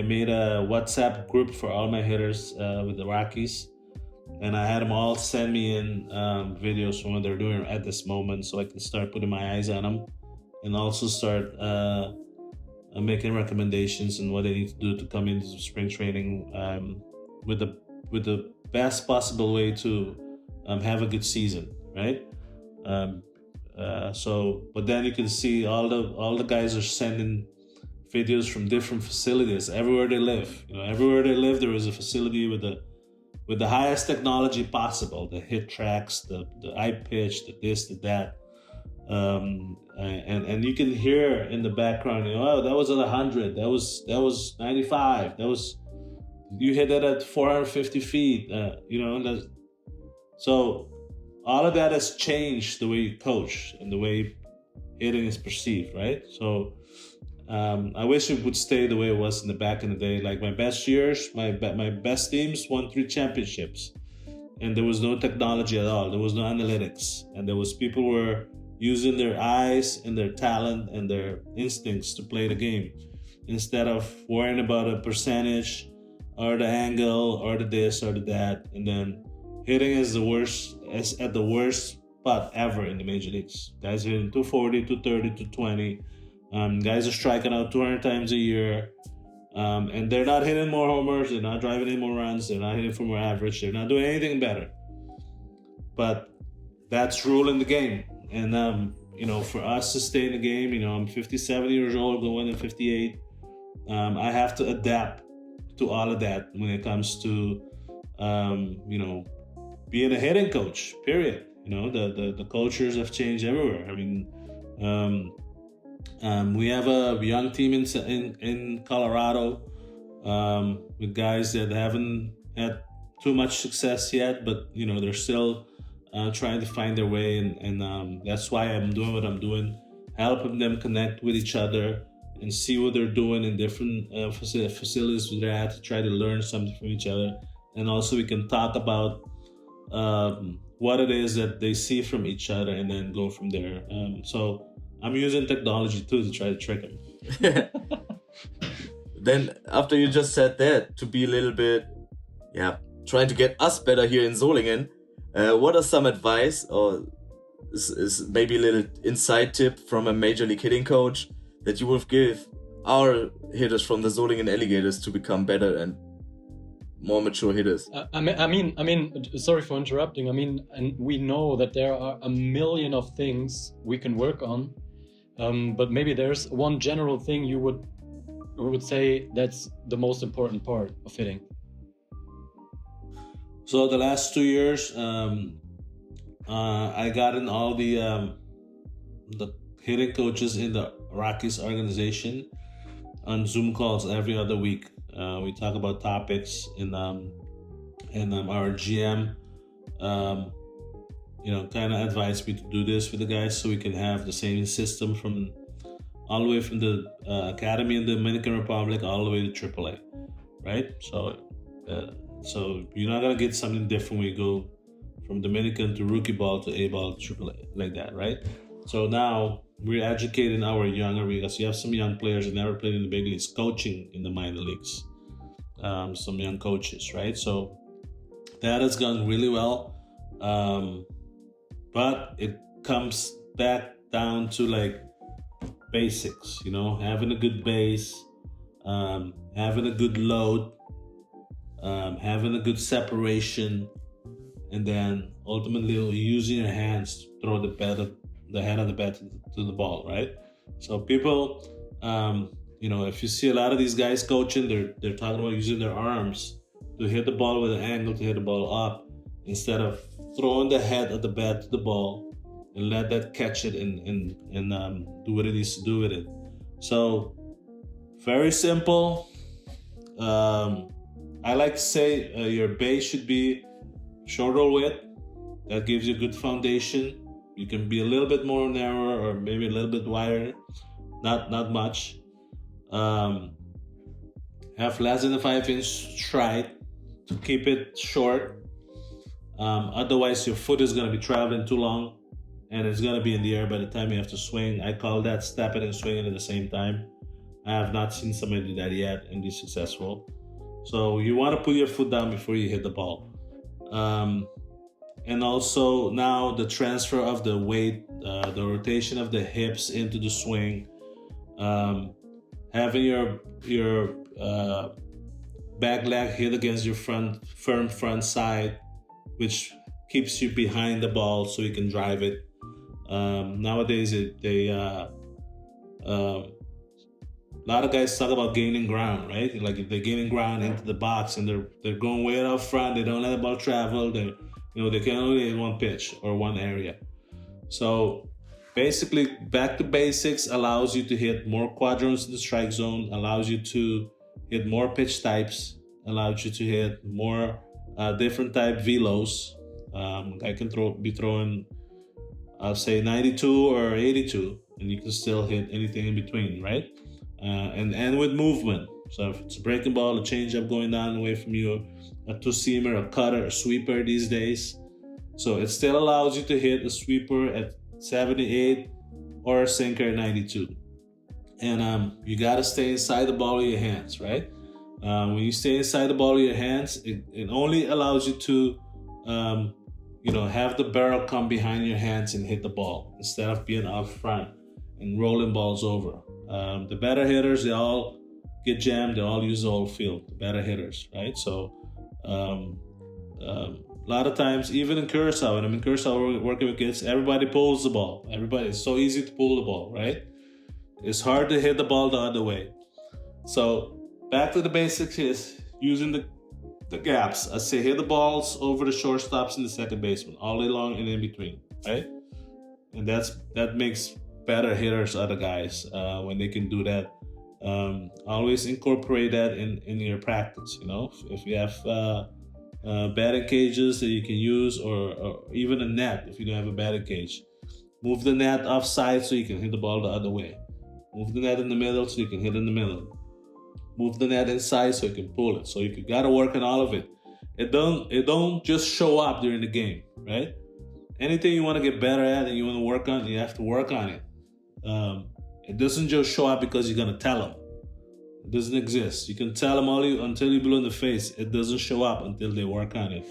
made a WhatsApp group for all my hitters with the Rockies, and I had them all send me in videos from what they're doing at this moment, so I can start putting my eyes on them, and also start making recommendations on what they need to do to come into spring training with the best possible way to have a good season, right? But then you can see all the guys are sending videos from different facilities everywhere they live. You know, everywhere they live, there is a facility with the highest technology possible. The hit tracks, the eye pitch, the this, the that. And you can hear in the background, oh, that was at 100, that was 95, you hit that at 450 feet, so all of that has changed the way you coach and the way hitting is perceived, right? So I wish it would stay the way it was in the back in the day. Like my best years, my best teams won 3 championships, and there was no technology at all. There was no analytics, and there was people were using their eyes and their talent and their instincts to play the game instead of worrying about a percentage or the angle or the this or the that. And then hitting is at the worst spot ever in the major leagues. Guys are hitting 240, 230, 220. Guys are striking out 200 times a year. And they're not hitting more homers. They're not driving any more runs. They're not hitting for more average. They're not doing anything better. But that's ruling the game. And, for us to stay in the game, I'm 57 years old, going to 58. I have to adapt to all of that when it comes to, being a hitting coach, period. The cultures have changed everywhere. I mean, we have a young team in Colorado with guys that haven't had too much success yet, but, they're still trying to find their way. And that's why I'm doing what I'm doing, helping them connect with each other and see what they're doing in different facilities where they're at, to try to learn something from each other. And also we can talk about what it is that they see from each other and then go from there. So I'm using technology too to try to trick them. Then after you just said that, to be a little bit, trying to get us better here in Solingen, what are some advice or is maybe a little inside tip from a major league hitting coach that you would give our hitters from the Solingen Alligators to become better and more mature hitters? I mean, sorry for interrupting. And we know that there are a million of things we can work on, but maybe there's one general thing you would say that's the most important part of hitting. So the last 2 years, I got in all the hitting coaches in the Rockies organization on Zoom calls every other week. We talk about topics, and our GM, kind of advised me to do this with the guys so we can have the same system from all the way from the academy in the Dominican Republic all the way to AAA, right? So you're not gonna get something different when you go from Dominican to rookie ball to A ball to AAA like that, right? So now we're educating our younger, because you have some young players that never played in the big leagues, coaching in the minor leagues. Some young coaches, right? So that has gone really well. But it comes back down to like basics, having a good base, having a good load, having a good separation, and then ultimately using your hands to throw the head of the bat to the ball, right? So people, if you see a lot of these guys coaching, they're talking about using their arms to hit the ball with an angle to hit the ball up, instead of throwing the head of the bat to the ball and let that catch it and do what it needs to do with it. So very simple. I like to say your base should be shoulder width. That gives you a good foundation. You can be a little bit more narrow or maybe a little bit wider, not much. Have less than a 5-inch stride to keep it short. Otherwise, your foot is going to be traveling too long and it's going to be in the air by the time you have to swing. I call that stepping and swinging at the same time. I have not seen somebody do that yet and be successful. So you want to put your foot down before you hit the ball. And also now the transfer of the weight, the rotation of the hips into the swing, having your back leg hit against your firm front side, which keeps you behind the ball so you can drive it. Nowadays, a lot of guys talk about gaining ground, right? Like if they're gaining ground into the box and they're going way out front, they don't let the ball travel. They can only hit one pitch or one area. So basically, back to basics allows you to hit more quadrants in the strike zone, allows you to hit more pitch types, allows you to hit more different type velos. I can be throwing, I'll say 92 or 82, and you can still hit anything in between, right? and with movement. So if it's a breaking ball, a changeup going down away from you, a two-seamer, a cutter, a sweeper these days. So it still allows you to hit a sweeper at 78 or a sinker at 92. And you got to stay inside the ball with your hands, right? When you stay inside the ball with your hands, it only allows you to, have the barrel come behind your hands and hit the ball instead of being out front and rolling balls over. The better hitters, they all get jammed. They all use the whole field. The better hitters, right? So a lot of times, even in Curaçao, when I'm in Curaçao working with kids, everybody pulls the ball. It's so easy to pull the ball, right? It's hard to hit the ball the other way. So back to the basics is using the gaps. I say hit the balls over the shortstops and the second baseman all day long and in between, right? And that makes better hitters other guys when they can do that. Always incorporate that in your practice. If you have batting cages that you can use, or even a net if you don't have a batting cage, move the net offside so you can hit the ball the other way. Move the net in the middle so you can hit in the middle. Move the net inside so you can pull it. So you gotta work on all of it. It don't just show up during the game, right? Anything you want to get better at and you want to work on, you have to work on it. It doesn't just show up because you're gonna tell them. It doesn't exist. You can tell them until you blue in the face. It doesn't show up until they work on it.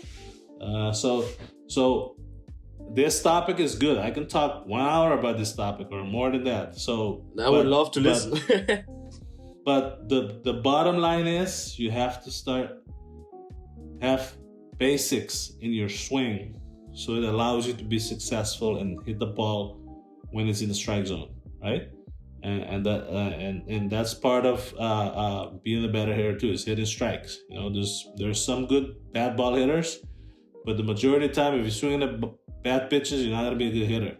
So this topic is good. I can talk 1 hour about this topic or more than that. I would love to listen. But the bottom line is you have to have basics in your swing so it allows you to be successful and hit the ball when it's in the strike zone, right? And that's part of being a better hitter too, is hitting strikes. There's some good bad ball hitters, but the majority of the time, if you're swinging the bad pitches, you're not gonna be a good hitter,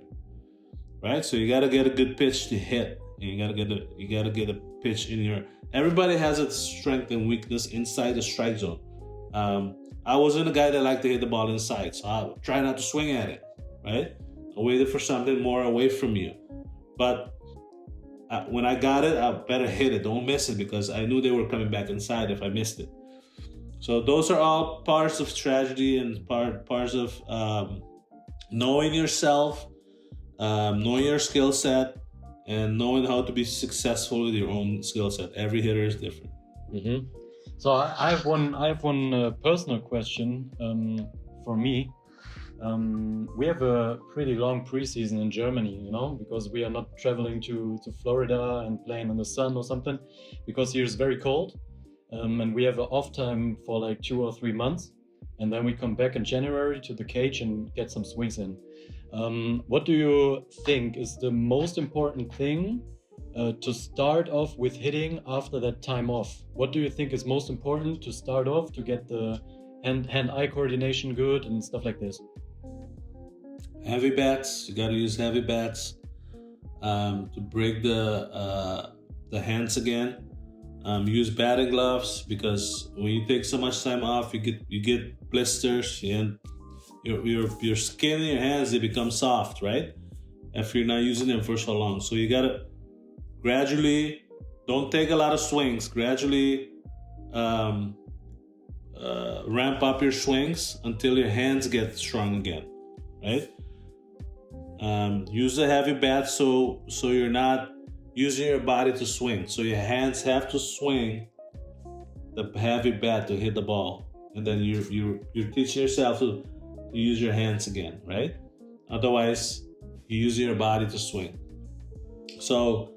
right? So you gotta get a good pitch to hit. And you gotta get a pitch in your. Everybody has a strength and weakness inside the strike zone. I wasn't a guy that liked to hit the ball inside, so I try not to swing at it, right? I waited for something more away from you, but when I got it, I better hit it. Don't miss it, because I knew they were coming back inside if I missed it. So those are all parts of strategy and parts of knowing yourself, knowing your skill set, and knowing how to be successful with your own skill set. Every hitter is different. Mm-hmm. So I have one personal question for me. We have a pretty long preseason in Germany, because we are not traveling to Florida and playing in the sun or something, because here is very cold, and we have an off time for like 2 or 3 months, and then we come back in January to the cage and get some swings in. What do you think is the most important thing to start off with hitting after that time off? What do you think is most important to start off to get the hand-eye coordination good and stuff like this? Heavy bats. You got to use heavy bats to break the hands again. Use batting gloves, because when you take so much time off, you get blisters and your skin in your hands, they become soft, right? If you're not using them for so long. So you gotta gradually, don't take a lot of swings, gradually ramp up your swings until your hands get strong again, right? Use a heavy bat so you're not using your body to swing. So your hands have to swing the heavy bat to hit the ball, and then you're teaching yourself to use your hands again, right? Otherwise, you're using your body to swing. So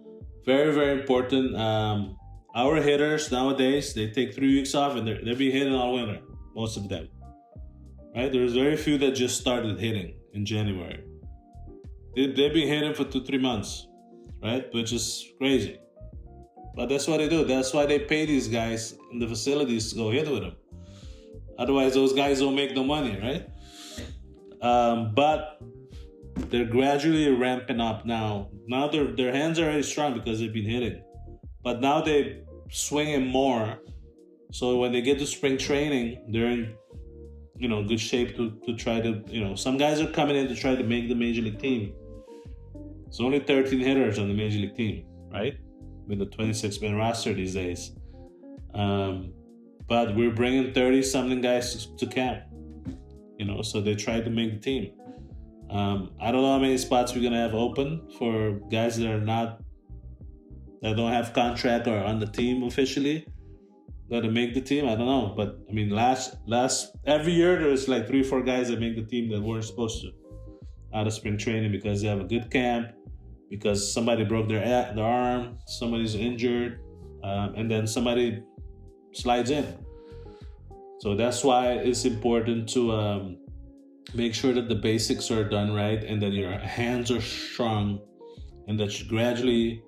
very, very important. Our hitters nowadays, they take 3 weeks off and they'll be hitting all winter, most of them, right? There's very few that just started hitting in January. They've been hitting for 2-3 months, right? Which is crazy. But that's what they do. That's why they pay these guys in the facilities to go hit with them. Otherwise, those guys don't make no money, right? But they're gradually ramping up now. Now their hands are already strong because they've been hitting. But now they're swinging more. So when they get to spring training, they're in good shape to try to, some guys are coming in to try to make the major league team. It's only 13 hitters on the major league team, right? with the 26-man roster these days. But we're bringing 30-something guys to camp, so they try to make the team. I don't know how many spots we're gonna have open for guys that don't have contract or on the team officially that make the team. I don't know, but I mean, last every year there's like 3 or 4 guys that make the team that weren't supposed to out of spring training because they have a good camp, because somebody broke their arm, somebody's injured, and then somebody slides in. So that's why it's important to make sure that the basics are done right and that your hands are strong and that you're gradually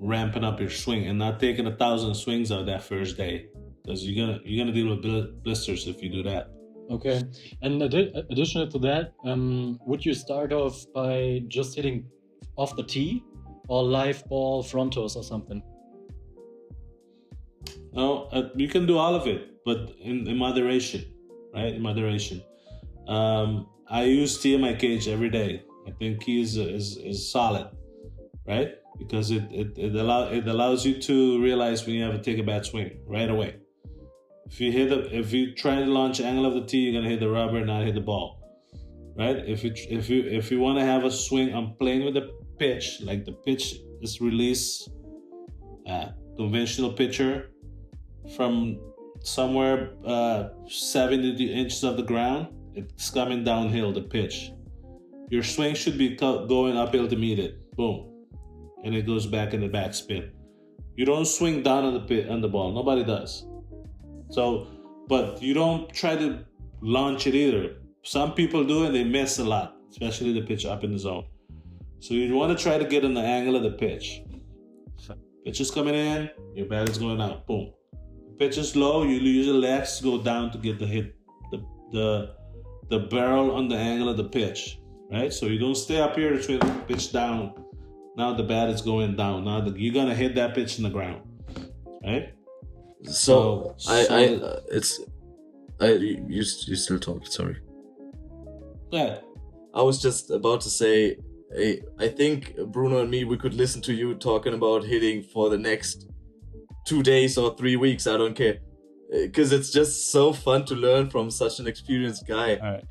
ramping up your swing and not taking 1,000 swings out that first day, because you're gonna deal with blisters if you do that. Okay. And additional to that, would you start off by just hitting off the tee or live ball front toes or something? No, you can do all of it, but in moderation, right? In moderation. I use tee in my cage every day. I think tee is solid, right? Because it allows you to realize when you have to take a bad swing right away. If you try to launch angle of the tee, you're gonna hit the rubber and not hit the ball, right? If you want to have a swing, I'm playing with the pitch. Like the pitch is released, conventional pitcher from somewhere 70 inches of the ground. It's coming downhill, the pitch. Your swing should be going uphill to meet it. Boom. And it goes back in the backspin. You don't swing down on the ball. Nobody does. So, but you don't try to launch it either. Some people do and they miss a lot, especially the pitch up in the zone. So you want to try to get on the angle of the pitch. Pitch is coming in, your bat is going out. Boom. Pitch is low, you use your legs to go down to get the hit, the barrel on the angle of the pitch, right? So you don't stay up here to pitch down. Now the bat is going down. Now you're gonna hit that pitch in the ground, right? So you still talk. Sorry. Yeah. I was just about to say, I think Bruno and me, we could listen to you talking about hitting for the next 2 days or 3 weeks. I don't care, because it's just so fun to learn from such an experienced guy. All right.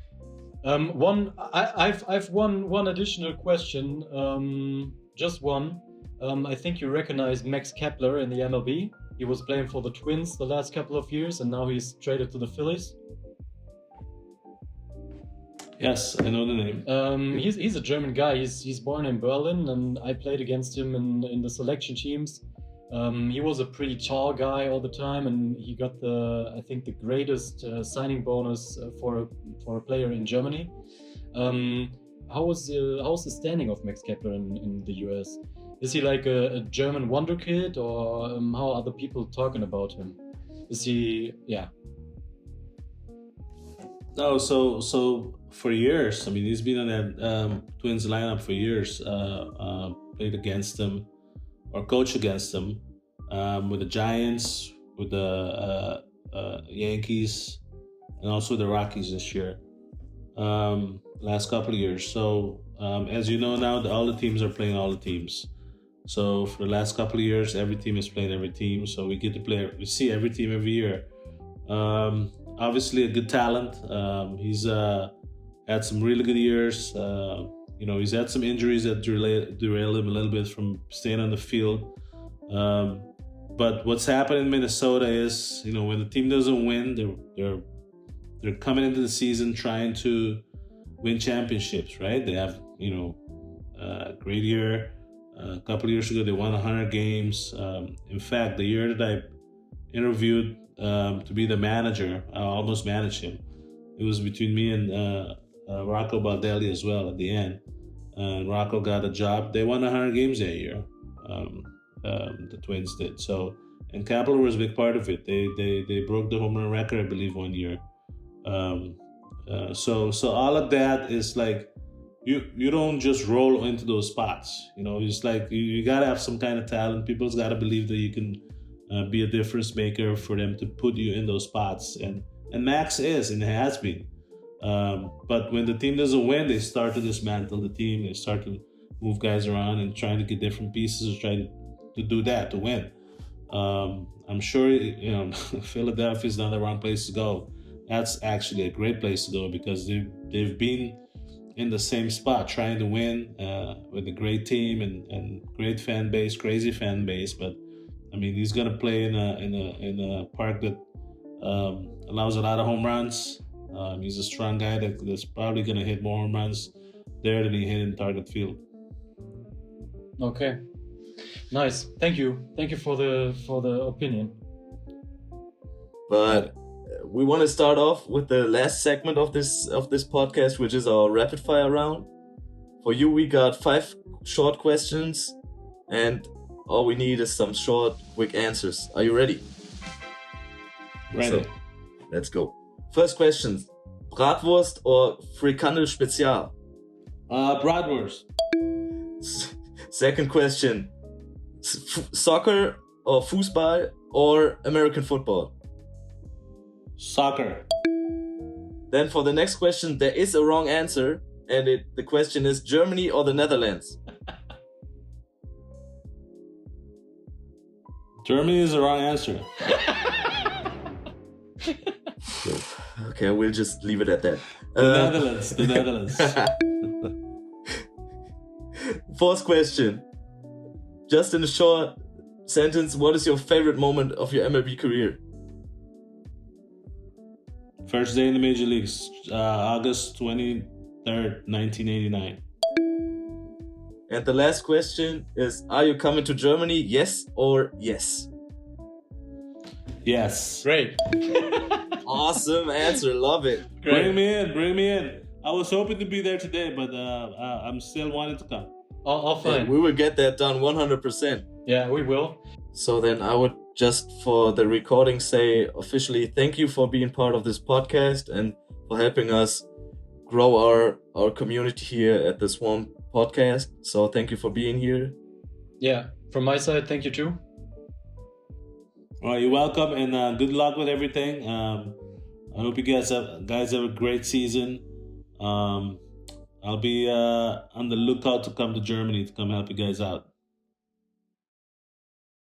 I've one additional question. Just one. I think you recognize Max Kepler in the MLB. He was playing for the Twins the last couple of years, and now he's traded to the Phillies. Yes, I know the name. He's a German guy. He's born in Berlin, and I played against him in the selection teams. He was a pretty tall guy all the time, and he got I think the greatest signing bonus for a player in Germany. How was the standing of Max Kepler in the US? Is he like a German wonder kid, or how are other people talking about him? Is he, yeah? No, so for years, I mean, he's been on that Twins lineup for years. Played against them, or coached against them, with the Giants, with the Yankees, and also the Rockies this year. Last couple of years. So as you know now, all the teams are playing all the teams. So for the last couple of years, every team is playing every team. So we get to play. We see every team every year. Obviously a good talent. He's had some really good years. He's had some injuries that derailed him a little bit from staying on the field. But what's happened in Minnesota is, when the team doesn't win, they're coming into the season trying to win championships, right? They have, a great year. A couple of years ago, they won 100 games. In fact, the year that I interviewed to be the manager, I almost managed him. It was between me and Rocco Baldelli as well at the end. And Rocco got a job. They won 100 games that year. The Twins did. So, and Kepler was a big part of it. They broke the home run record, I believe, one year. So all of that is like, you don't just roll into those spots. It's like you gotta have some kind of talent. People's gotta believe that you can be a difference maker for them to put you in those spots. And Max is and has been. But when the team doesn't win, they start to dismantle the team. They start to move guys around and trying to get different pieces, or try to do that, to win. I'm sure Philadelphia is not the wrong place to go. That's actually a great place to go because they've been in the same spot trying to win with a great team and great fan base, crazy fan base. But I mean, he's gonna play in a park that allows a lot of home runs. He's a strong guy that's probably gonna hit more home runs there than he hit in target field. Okay, nice. Thank you for the opinion. But we want to start off with the last segment of this podcast, which is our rapid fire round. For you, we got 5 short questions, and all we need is some short, quick answers. Are you ready? Ready. So, let's go. First question: Bratwurst or Frikandel Spezial? Bratwurst. Second question: Soccer or Fußball or American football? Soccer. Then for the next question, there is a wrong answer, and the question is Germany or the Netherlands? Germany is the wrong answer. Okay, we'll just leave it at that. The Netherlands. Fourth question. Just in a short sentence, what is your favorite moment of your MLB career? First day in the major leagues, August 23rd, 1989. And the last question is, are you coming to Germany, yes or yes? Yes. Great. Awesome answer, love it. Great. Bring me in. I was hoping to be there today, but I'm still wanting to come. All fine. We will get that done 100%. Yeah, we will. So then I would just for the recording say officially thank you for being part of this podcast and for helping us grow our community here at the Swarm podcast. So thank you for being here. Yeah, from my side, thank you too. Well, you're welcome, and good luck with everything. I hope you guys have a great season. I'll be on the lookout to come to Germany to come help you guys out.